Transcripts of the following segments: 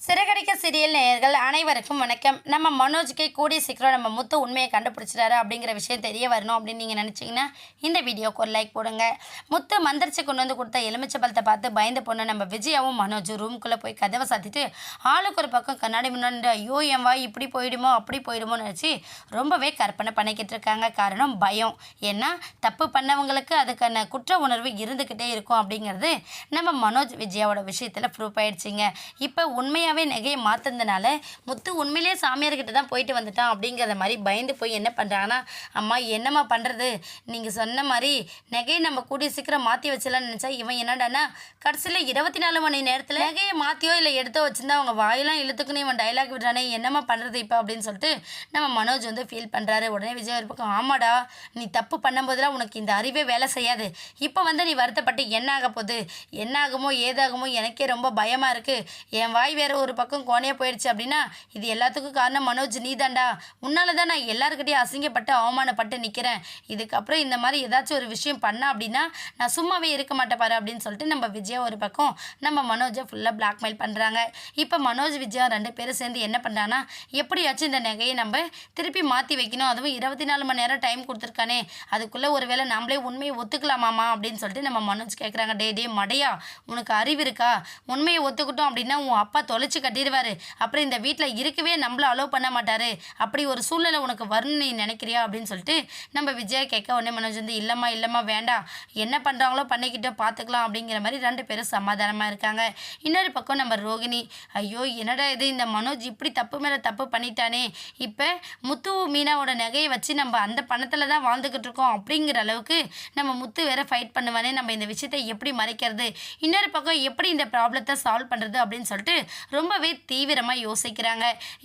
Siragadikka serial நேயர்கள் அனைவருக்கும் வணக்கம். நம்ம மனோஜுக்கு கூடிய சீக்கிரம் நம்ம முத்து உண்மையை கண்டுபிடிச்சிட்டாரு அப்படிங்கிற விஷயம் தெரிய வரணும் அப்படின்னு நீங்கள் நினச்சிங்கன்னா இந்த வீடியோக்கு ஒரு லைக் போடுங்க. முத்து மந்திரிச்சு கொண்டு வந்து கொடுத்த எலுமிச்சை பழத்தை பார்த்து பயந்து போன நம்ம விஜயாவும் மனோஜும் ரூம்குள்ளே போய் கதவை சாத்திட்டு ஆளுக்கு ஒரு பக்கம் கண்ணாடி முன்னாடி ஐயோ என் வாய் இப்படி போயிடுமோ அப்படி போயிடுமோன்னு நினச்சி ரொம்பவே கற்பனை பண்ணிக்கிட்டு இருக்காங்க. காரணம் பயம். ஏன்னா தப்பு பண்ணவங்களுக்கு அதுக்கான குற்ற உணர்வு இருந்துக்கிட்டே இருக்கும் அப்படிங்கிறது நம்ம மனோஜ் விஜயாவோட விஷயத்தில் ப்ரூஃப் ஆயிடுச்சிங்க. இப்போ உண்மையாக நகையை மாற்றினதுனால முத்து உண்மையிலே சாமியார்கிட்ட தான் போயிட்டு வந்துட்டான் அப்படிங்கிற மாதிரி பயந்து போய் என்ன பண்ணுறாங்கன்னா, அம்மா என்னம்மா பண்ணுறது, நீங்கள் சொன்ன மாதிரி நகையை நம்ம கூடிய சீக்கிரம் மாற்றி வச்சலான்னு நினச்சா இவன் என்னடானா கடைசியில் 24 மணி நேரத்தில் நகையை மாற்றியோ இல்லை எடுத்தோ வச்சுருந்தா அவங்க வாயெல்லாம் இழுத்துக்குன்னு இவன் டைலாக் விடுறானே என்னம்மா பண்ணுறது இப்போ அப்படின்னு சொல்லிட்டு நம்ம மனோஜ் வந்து ஃபீல் பண்ணுறாரு. உடனே விஜய் ஒரு பக்கம் ஆமாடா நீ தப்பு பண்ணும்போதெல்லாம் உனக்கு இந்த அறிவே வேலை செய்யாது, இப்போ வந்து நீ வருத்தப்பட்டு என்ன ஆக போகுது, என்ன ஆகுமோ ஏதாகுமோ எனக்கே ரொம்ப பயமாக இருக்குது, என் வாய் வேறு ஒரு பக்கம் கோணையாக போயிடுச்சு அப்படின்னா இது எல்லாத்துக்கும் காரணம் மனோஜ் நீ தாண்டா, உன்னால தான் நான் எல்லாருக்கிட்டையும் அசிங்கப்பட்டு அவமானப்பட்டு நிற்கிறேன், இதுக்கப்புறம் இந்த மாதிரி ஏதாச்சும் ஒரு விஷயம் பண்ணா அப்படின்னா நான் சும்மாவே இருக்க மாட்டேன் பாரு அப்படின்னு சொல்லிட்டு நம்ம விஜயா ஒரு பக்கம் நம்ம மனோஜை ஃபுல்லாக பிளாக்மெயில் பண்ணுறாங்க. இப்போ மனோஜ் விஜயா 2 பேரும் சேர்ந்து என்ன பண்ணுறாங்கன்னா எப்படியாச்சும் இந்த நகையை நம்ம திருப்பி மாற்றி வைக்கணும், அதுவும் 24 மணி நேரம் டைம் கொடுத்துருக்கானே அதுக்குள்ளே ஒரு வேளை நம்மளே உண்மையை ஒத்துக்கலாமாமா அப்படின்னு சொல்லிட்டு நம்ம மனோஜ் கேட்குறாங்க. டே மடையா உனக்கு அறிவு இருக்கா, உண்மையை ஒத்துக்கிட்டோம் அப்படின்னா உன் அப்பா தொலைச்சி கட்டிடுவார், அப்புறம் இந்த வீட்டில் இருக்கவே நம்மள அலோவ் பண்ண மாட்டார், அப்படி ஒரு சூழ்நிலை உனக்கு வரும்னு நீ நினைக்கிறியா அப்படின்னு சொல்லிட்டு நம்ம விஜயா கேட்க உடனே மனோஜ் வந்து இல்லைம்மா வேண்டாம், என்ன பண்ணுறாங்களோ பண்ணிக்கிட்டோ பார்த்துக்கலாம் அப்படிங்கிற மாதிரி 2 பேரும் சமாதானமாக இருக்காங்க. இன்னொரு பக்கம் நம்ம ரோகிணி ஐயோ என்னடா இது இந்த மனோஜ் இப்படி தப்பு மேலே தப்பு பண்ணிட்டானே, இப்போ முத்து மீனாவோட நகையை வச்சு நம்ம அந்த பணத்தில் தான் வாழ்ந்துக்கிட்டு இருக்கோம் அப்படிங்கிற அளவுக்கு நம்ம முத்து வேற ஃபைட் பண்ணுவானே, நம்ம இந்த விஷயத்தை எப்படி மறைக்கிறது, இன்னொரு பக்கம் எப்படி இந்த ப்ராப்ளத்தை சால்வ் பண்ணுறது அப்படின்னு சொல்லிட்டு ரொம்பவே தீவிரமாக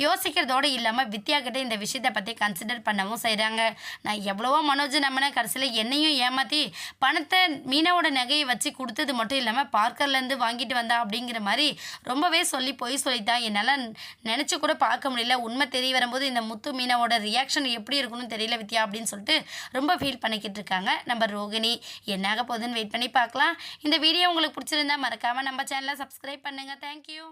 யோசிக்கிறதோடு இல்லாமல் வித்யா கிட்ட இந்த விஷயத்தை பற்றி கன்சிடர் பண்ணவும் செய்கிறாங்க. நான் எவ்வளவோ மனோஜ் நம்மனை கடைசியில் என்னையும் ஏமாற்றி பணத்தை மீனாவோட நகையை வச்சு கொடுத்தது மட்டும் இல்லாமல் பார்க்கர்லேருந்து வாங்கிட்டு வந்தா அப்படிங்கிற மாதிரி ரொம்பவே பொய் சொல்லித்தான் என்னால் நினச்சி கூட பார்க்க முடியல, உண்மை தெரிய வரும்போது இந்த முத்து மீனாவோட ரியாக்ஷன் எப்படி இருக்குன்னு தெரியல வித்யா அப்படின்னு சொல்லிட்டு ரொம்ப ஃபீல் பண்ணிக்கிட்டு இருக்காங்க நம்ம ரோகிணி. என்னாக போகுதுன்னு வெயிட் பண்ணி பார்க்கலாம். இந்த வீடியோ உங்களுக்கு பிடிச்சிருந்தா மறக்காமல் நம்ம சேனலை சப்ஸ்கிரைப் பண்ணுங்கள். தேங்க்யூ.